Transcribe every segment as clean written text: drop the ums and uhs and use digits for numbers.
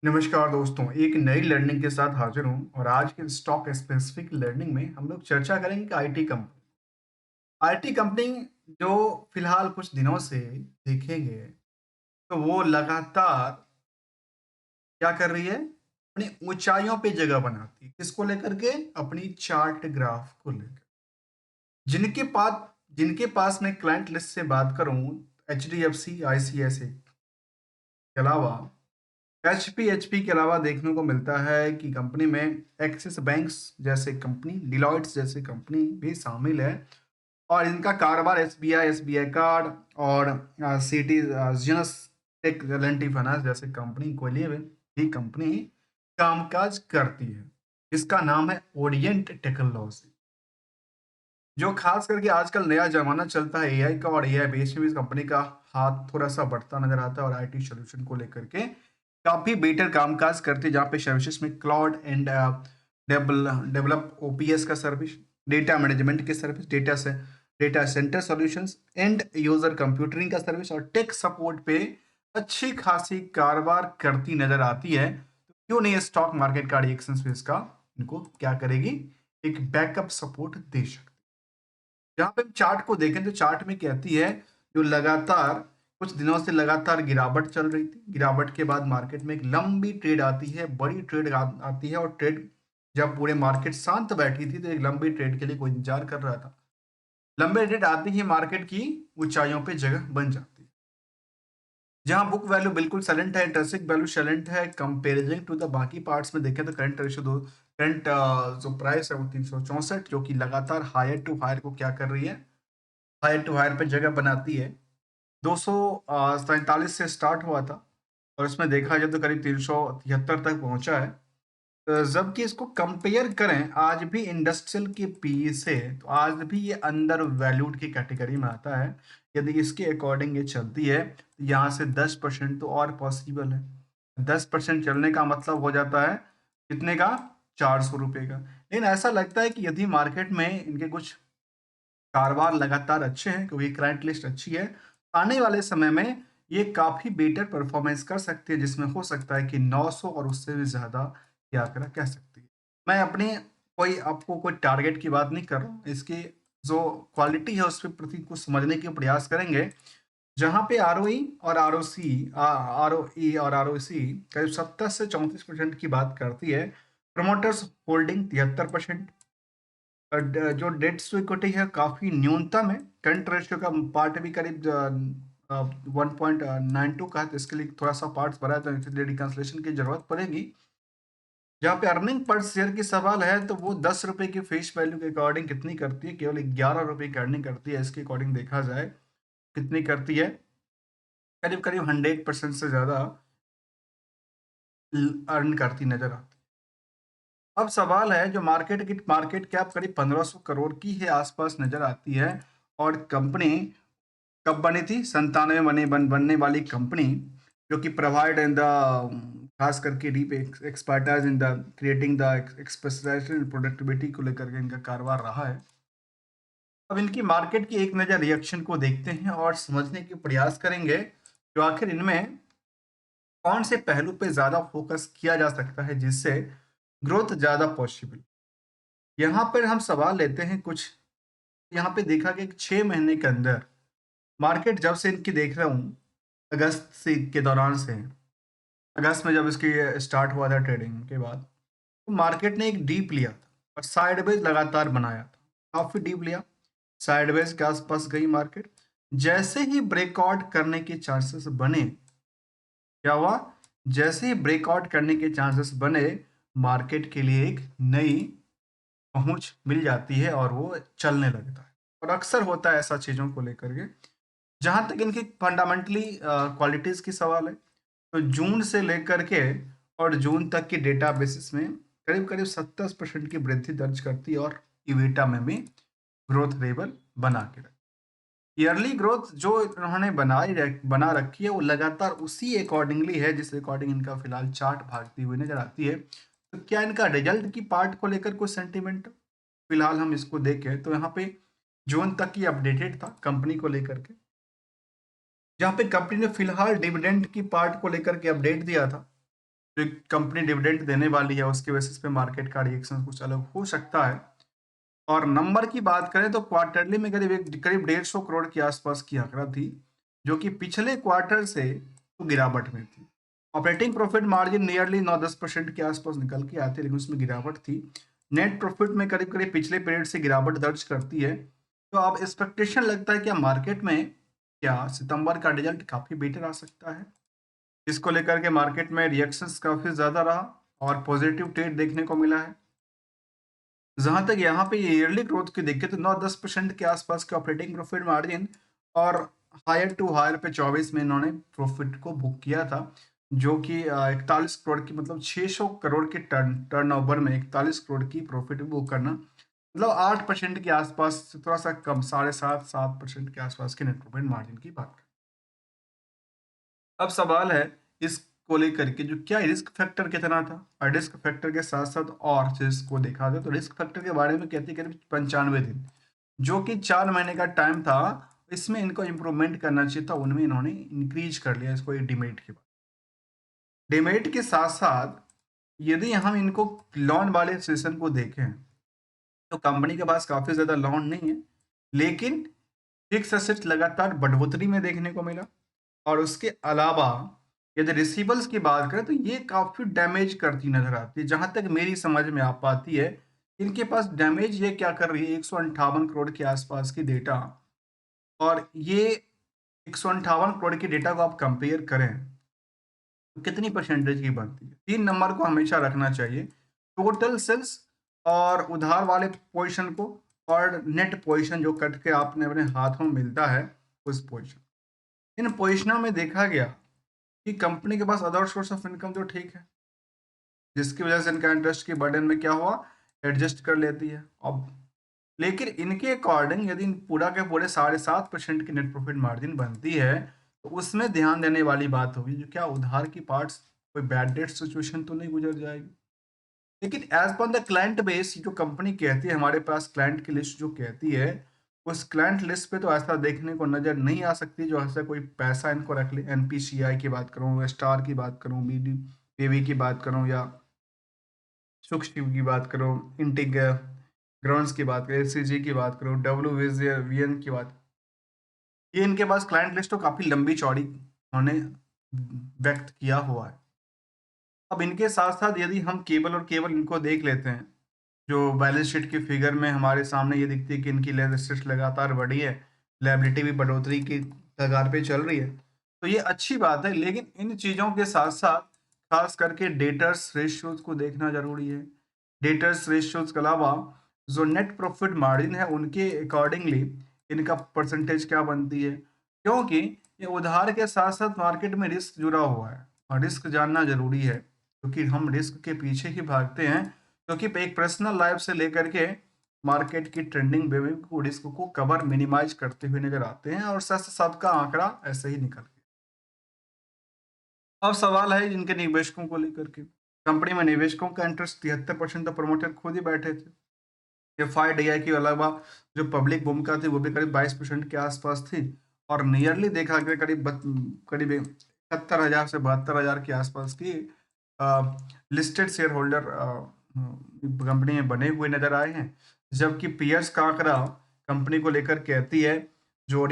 नमस्कार दोस्तों, एक नई लर्निंग के साथ हाजिर हूँ और आज के स्टॉक स्पेसिफिक लर्निंग में हम लोग चर्चा करेंगे कि आईटी कंपनी जो फिलहाल कुछ दिनों से देखेंगे तो वो लगातार क्या कर रही है, अपनी ऊंचाइयों पे जगह बनाती है। किसको लेकर के? अपनी चार्ट ग्राफ को लेकर। जिनके पास जिनके पास मैं क्लाइंट लिस्ट से बात करूं, H D F C, ICICI के अलावा एचपी के अलावा देखने को मिलता है कि कंपनी में एक्सिस बैंक्स जैसे कंपनी, डिलॉयट्स जैसे कंपनी भी शामिल है। और इनका कारोबार एसबीआई कार्ड और सिटीजनस टेक एल फाइनेंस जैसे कंपनी को लिए भी कंपनी कामकाज करती है। इसका नाम है ओरिएंट टेक्नोलॉजी, जो खास करके आजकल नया जमाना चलता है एआई का, और एआई बेस में भी इस कंपनी का हाथ थोड़ा सा बढ़ता नजर आता है और आईटी सोल्यूशन को लेकर के काफी बेटर कामकाज करती है, जहाँ पे सर्विसेज में क्लाउड एंड डेवलप ओपीएस का सर्विस, डेटा मैनेजमेंट की service, data centre solutions, and user कंप्यूटरिंग का सर्विस और टेक सपोर्ट पे अच्छी खासी कारोबार करती नजर आती है। तो क्यों नहीं स्टॉक मार्केट का रिएक्शन पे इसका इनको क्या करेगी, एक बैकअप सपोर्ट दे सकती। जहाँ पे हम चार्ट को देखें तो चार्ट में कहती है, जो लगातार कुछ दिनों से लगातार गिरावट चल रही थी। गिरावट के बाद मार्केट में एक लंबी ट्रेड आती है, बड़ी ट्रेड आती है, और ट्रेड जब पूरे मार्केट शांत बैठी थी तो एक लंबी ट्रेड के लिए कोई इंतजार कर रहा था। लंबे ट्रेड आती ही मार्केट की ऊंचाइयों पे जगह बन जाती है। जहाँ बुक वैल्यू बिल्कुल साइलेंट है, इंटरेस्टिंग वैल्यू साइलेंट है, कंपेरिजन टू द बाकी पार्ट्स में देखें तो करंट जो प्राइस है वो 364, जो कि लगातार हायर टू हायर को क्या कर रही है, हायर टू हायर पे जगह बनाती है। 247 से स्टार्ट हुआ था और इसमें देखा जाए तो करीब 373 तक पहुंचा है। जबकि इसको कंपेयर करें आज भी इंडस्ट्रियल के पीई से, तो आज भी ये अंडर वैल्यूड की कैटेगरी में आता है। यदि इसके अकॉर्डिंग ये चलती है तो यहाँ से 10% तो और पॉसिबल है। 10% चलने का मतलब हो जाता है कितने का? 400 रुपये का। लेकिन ऐसा लगता है कि यदि मार्केट में इनके कुछ कारोबार लगातार अच्छे हैं, क्योंकि क्लाइंट लिस्ट अच्छी है, आने वाले समय में ये काफी बेटर परफॉर्मेंस कर सकती है, जिसमें हो सकता है कि 900 और उससे भी ज्यादा की आंकड़ा कह सकती है। मैं अपने कोई आपको कोई टारगेट की बात नहीं कर रहा हूँ, इसकी जो क्वालिटी है उस पर प्रति को समझने के प्रयास करेंगे। जहां पे आरओई और आरओई और आरओसी करीब 70 से 34% की बात करती है। Promoters holding 73%। जो डेट टू इक्विटी है काफी न्यूनतम है। करंट रेशियो का पार्ट भी करीब 1.92 का है, तो इसके लिए थोड़ा सा पार्ट भरा है, तो इसलिए रिकंसलेशन की जरूरत पड़ेगी। जहाँ पे अर्निंग पर शेयर की सवाल है तो वो 10 रुपए की फेस वैल्यू के अकॉर्डिंग कितनी करती है, केवल 11 रुपए की अर्निंग करती है। इसके अकॉर्डिंग देखा जाए कितनी करती है, करीब करीब 100% से ज्यादा अर्न करती नजर आती है। अब सवाल है, जो मार्केट कैप करीब 1500 करोड़ की है आसपास नजर आती है। और कंपनी कब बनी थी? 97 बनने वाली कंपनी, जो कि प्रोवाइड इन द खास करके deep expertise in the creating the specialisation productivity को लेकर के इनका कारोबार रहा है। अब इनकी मार्केट की एक नज़र रिएक्शन को देखते हैं और समझने के प्रयास करेंगे, जो आखिर इनमें कौन से पहलू पे ज़्यादा फोकस किया जा सकता है जिससे ग्रोथ ज़्यादा पॉसिबल। यहाँ पर हम सवाल लेते हैं कुछ। यहाँ पे देखा कि 6 महीने के अंदर मार्केट जब से इनकी देख रहा हूँ, अगस्त से के दौरान से, अगस्त में जब इसकी स्टार्ट हुआ था ट्रेडिंग के बाद, तो मार्केट ने एक डीप लिया था और साइडवेज लगातार बनाया था। काफी डीप लिया, साइडवेज के आसपास गई मार्केट। जैसे ही ब्रेकआउट करने के चांसेस बने, क्या हुआ? जैसे ही ब्रेकआउट करने के चांसेस बने, मार्केट के लिए एक नई पहुंच मिल जाती है और वो चलने लगता है। और अक्सर होता है ऐसा चीजों को लेकर के। जहां तक इनकी फंडामेंटली क्वालिटीज की सवाल है, तो जून से लेकर के और जून तक की डेटा बेसिस में करीब करीब 70% की वृद्धि दर्ज करती है, और इविटा में भी ग्रोथ लेवल बना के रखी। ईयरली ग्रोथ जो इन्होंने बना रखी है वो लगातार उसी अकॉर्डिंगली है जिस अकॉर्डिंग इनका फिलहाल चार्ट भागती हुई नजर आती है। तो क्या इनका रिजल्ट की पार्ट को लेकर कोई सेंटीमेंट? फिलहाल हम इसको देखें तो यहाँ पे जून तक की अपडेटेड था कंपनी को लेकर के, जहाँ पे कंपनी ने फिलहाल डिविडेंड की पार्ट को लेकर के अपडेट दिया था। जो कंपनी डिविडेंड देने वाली है उसके बेसिस पे मार्केट का रिएक्शन कुछ अलग हो सकता है। और नंबर की बात करें तो क्वार्टरली में करीब 150 करोड़ के आसपास की आंकड़ा थी, जो कि पिछले क्वार्टर से तो गिरावट में थी। ऑपरेटिंग प्रॉफिट मार्जिन नियरली 9-10% के आसपास निकल के आते, लेकिन उसमें गिरावट थी। नेट प्रॉफिट में करीब करीब पिछले पीरियड से गिरावट दर्ज करती है। तो अब एक्सपेक्टेशन लगता है क्या मार्केट में, क्या सितंबर का रिजल्ट काफी बेटर आ सकता है। इसको लेकर के मार्केट में रिएक्शंस काफी ज्यादा रहा और पॉजिटिव ट्रेड देखने को मिला है। जहाँ तक यहाँ पे ये ईयरली ग्रोथ की देखें तो 9-10% के आसपास के ऑपरेटिंग प्रॉफिट मार्जिन और हायर टू हायर पे 24 में इन्होंने प्रॉफिट को बुक किया था, जो कि 41 करोड़ की, मतलब 600 करोड़ के टर्नओवर में 41 करोड़ की प्रॉफिट बुक करना, मतलब 8% के आसपास से थोड़ा सा कम, 7.5-7% के आसपास के नेट प्रॉफिट मार्जिन की बात। अब सवाल है इसको लेकर के, जो क्या रिस्क फैक्टर कितना था, और रिस्क फैक्टर के साथ साथ और चीज को देखा जाए तो रिस्क फैक्टर के बारे में कहते करीब 95 दिन, जो कि 4 महीने का टाइम था। इसमें इनको इम्प्रूवमेंट करना चाहिए था, उनमें इन्होंने इंक्रीज कर लिया इसको, एक डिमेरिट के बाद। डिमेरिट के साथ साथ यदि हम इनको लोन वाले सेशन को देखें तो कंपनी के पास काफी ज्यादा लोन नहीं है, लेकिन फिक्स एसेट लगातार बढ़ोतरी में देखने को मिला। और उसके अलावा यदि रिसीवेबल्स की बात करें तो ये काफ़ी डैमेज करती नज़र आती है। जहाँ तक मेरी समझ में आ पाती है, इनके पास डैमेज ये क्या कर रही है, 158 करोड़ के आसपास की डेटा। और ये 158 करोड़ की डेटा को आप कंपेयर करें तो कितनी परसेंटेज की बनती है। 3 नंबर को हमेशा रखना चाहिए, टोटल सेल्स और उधार वाले पोजीशन को, और नेट पोजीशन जो कट के आपने अपने हाथों में मिलता है उस पोजीशन। इन पोजीशनों में देखा गया कि कंपनी के पास अदर सोर्स ऑफ इनकम तो ठीक है, जिसकी वजह से इनका इंटरेस्ट की बर्डन में क्या हुआ, एडजस्ट कर लेती है। अब लेकिन इनके अकॉर्डिंग यदि पूरा के पूरे 7.5% की नेट प्रॉफिट मार्जिन बनती है, तो उसमें ध्यान देने वाली बात होगी, जो क्या उधार की पार्ट्स कोई बैड डेट सिचुएशन तो नहीं गुजर जाएगी। लेकिन as per the client base जो कंपनी कहती है, हमारे पास क्लाइंट की लिस्ट जो कहती है, उस क्लाइंट लिस्ट पे तो ऐसा देखने को नजर नहीं आ सकती जो ऐसा कोई पैसा इनको रख ले। एनपीसीआई की बात करूँ, स्टार की बात करूँ, बीडी पीवी की बात करूँ, या सूक्ष्म की बात करूँ, इंटिग ग्राउंड्स की बात करूँ, एससीजी की बात करूँ, डब्ल्यू की बात, ये इनके पास क्लाइंट लिस्ट तो काफी लंबी चौड़ी उन्होंने व्यक्त किया हुआ है। अब इनके साथ साथ यदि हम केवल और केवल इनको देख लेते हैं, जो बैलेंस शीट की फिगर में हमारे सामने ये दिखती है कि इनकी एसेट्स लगातार बढ़ी है, लायबिलिटी भी बढ़ोतरी की कगार पे चल रही है, तो ये अच्छी बात है। लेकिन इन चीज़ों के साथ साथ खास करके डेटर्स रेशियोज को देखना जरूरी है। डेटर्स रेशियोज के अलावा जो नेट प्रॉफिट मार्जिन है उनके अकॉर्डिंगली इनका परसेंटेज क्या बनती है, क्योंकि ये उधार के साथ साथ मार्केट में रिस्क जुड़ा हुआ है, और रिस्क जानना जरूरी है, क्योंकि हम रिस्क के पीछे ही भागते हैं। क्योंकि एक पर्सनल लाइफ से लेकर के मार्केट की ट्रेंडिंग वे में को रिस्क को कवर मिनिमाइज करते हुए नजर आते हैं, और सबका आंकड़ा ऐसे ही निकल गया। अब सवाल है इनके निवेशकों को लेकर के। कंपनी में निवेशकों का इंटरेस्ट 73% तो प्रमोटर खुद ही बैठे थे। एफआईडीआई के अलावा जो पब्लिक भूमिका थी वो भी करीब 22% के आसपास थी। और नियरली देखा गया करीब 71,000 से 72,000 के आसपास की लिस्टेड शेयर होल्डर कंपनी में बने हुए नजर आए हैं। जबकि पीयर्स का आंकड़ा कंपनी को लेकर कहती है, जो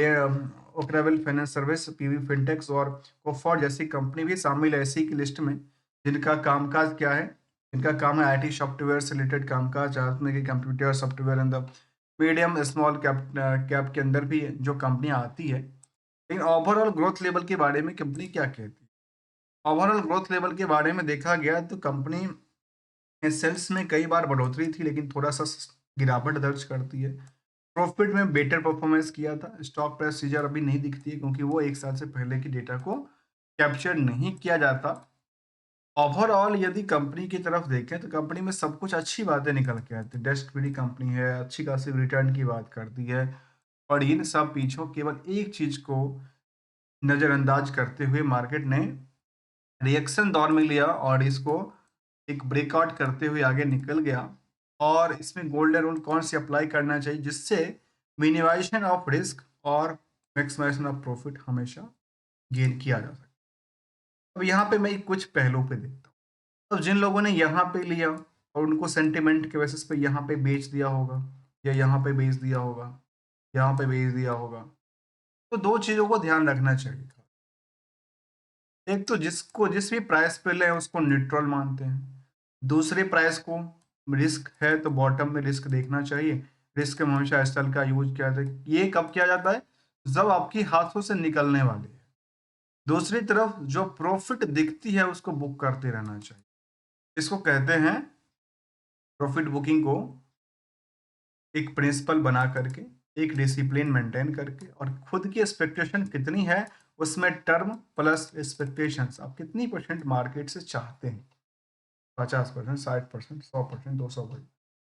ओक्रावेल फाइनेंस सर्विस, पीवी फिनटेक्स और कोफॉर्ड जैसी कंपनी भी शामिल है इसी की लिस्ट में, जिनका कामकाज क्या है, इनका काम है आईटी सॉफ्टवेयर से रिलेटेड कामकाज, जिसमें कि computer software in the medium small cap cap के अंदर भी जो कंपनियां आती है। लेकिन ओवरऑल ग्रोथ लेवल के बारे में कंपनी क्या कहती है, ओवरऑल ग्रोथ लेवल के बारे में देखा गया तो कंपनी सेल्स में कई बार बढ़ोतरी थी, लेकिन थोड़ा सा गिरावट दर्ज करती है। प्रॉफिट में बेटर परफॉर्मेंस किया था। स्टॉक प्राइस सीजर अभी नहीं दिखती है, क्योंकि वो एक साल से पहले की डेटा को कैप्चर नहीं किया जाता। ओवरऑल यदि कंपनी की तरफ देखें तो कंपनी में सब कुछ अच्छी बातें निकल के आती है। डेस्ट फ्री कंपनी है, अच्छी खासी रिटर्न की बात करती है, और इन सब पीछों केवल एक चीज को नजरअंदाज करते हुए मार्केट ने रिएक्शन दौर में लिया और इसको एक ब्रेकआउट करते हुए आगे निकल गया। और इसमें गोल्डन रूल कौन सी अप्लाई करना चाहिए, जिससे मिनिमाइजेशन ऑफ रिस्क और मैक्सिमाइजेशन ऑफ प्रॉफिट हमेशा गेन किया जा सकता है। अब यहाँ पे मैं कुछ पहलू पे देखता हूँ। तो जिन लोगों ने यहाँ पे लिया और उनको सेंटिमेंट के बेसिस पे यहाँ पे बेच दिया होगा या यहाँ पे बेच दिया होगा, यहाँ पे बेच दिया होगा, तो 2 चीज़ों को ध्यान रखना चाहिए। एक तो जिसको जिस भी प्राइस पे लें उसको न्यूट्रल मानते हैं। दूसरे प्राइस को रिस्क है तो बॉटम में रिस्क देखना चाहिए। रिस्क में हमेशा एसएल का यूज़ किया जाता है। ये कब किया जाता है? जब आपकी हाथों से निकलने वाली है। दूसरी तरफ जो प्रॉफ़िट दिखती है उसको बुक करते रहना चाहिए। इसको कहते हैं प्रॉफ़िट बुकिंग को एक प्रिंसिपल बना करके, एक डिसिप्लिन मेंटेन करके और खुद की एक्सपेक्टेशन कितनी है, उसमें टर्म प्लस एक्सपेक्टेशंस आप कितनी परसेंट मार्केट से चाहते हैं। 50%, 60%, 100%, 200%।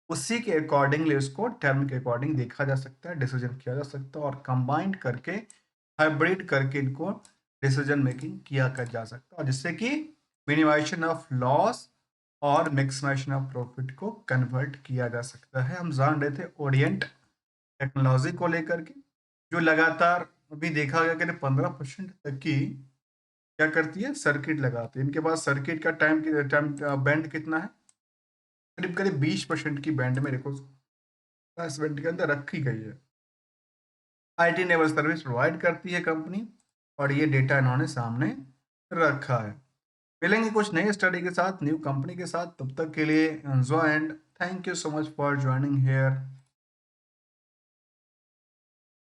उसी के अकॉर्डिंगली उसको टर्म के अकॉर्डिंग देखा जा सकता है, डिसीजन किया जा सकता है और कंबाइंड करके, हाइब्रिड करके इनको डिसीजन मेकिंग किया कर जा सकता है और जिससे कि मिनिमाइजेशन ऑफ लॉस और मैक्सिमाइजेशन ऑफ प्रॉफिट को कन्वर्ट किया जा सकता है। हम जान रहे थे ओरिएंट टेक्नोलॉजी को लेकर के, जो लगातार अभी देखा गया कि 15% तक की क्या करती है, सर्किट लगाती है। इनके पास सर्किट का टाइम बैंड कितना है, करीब करीब 20% की बैंड मेरे को इस बैंड के अंदर रखी गई है। आईटी नेवल सर्विस प्रोवाइड करती है कंपनी और ये डेटा इन्होंने सामने रखा है। मिलेंगे कुछ नई स्टडी के साथ, न्यू कंपनी के साथ। तब तक के लिए enjoy and thank you so much for joining hair.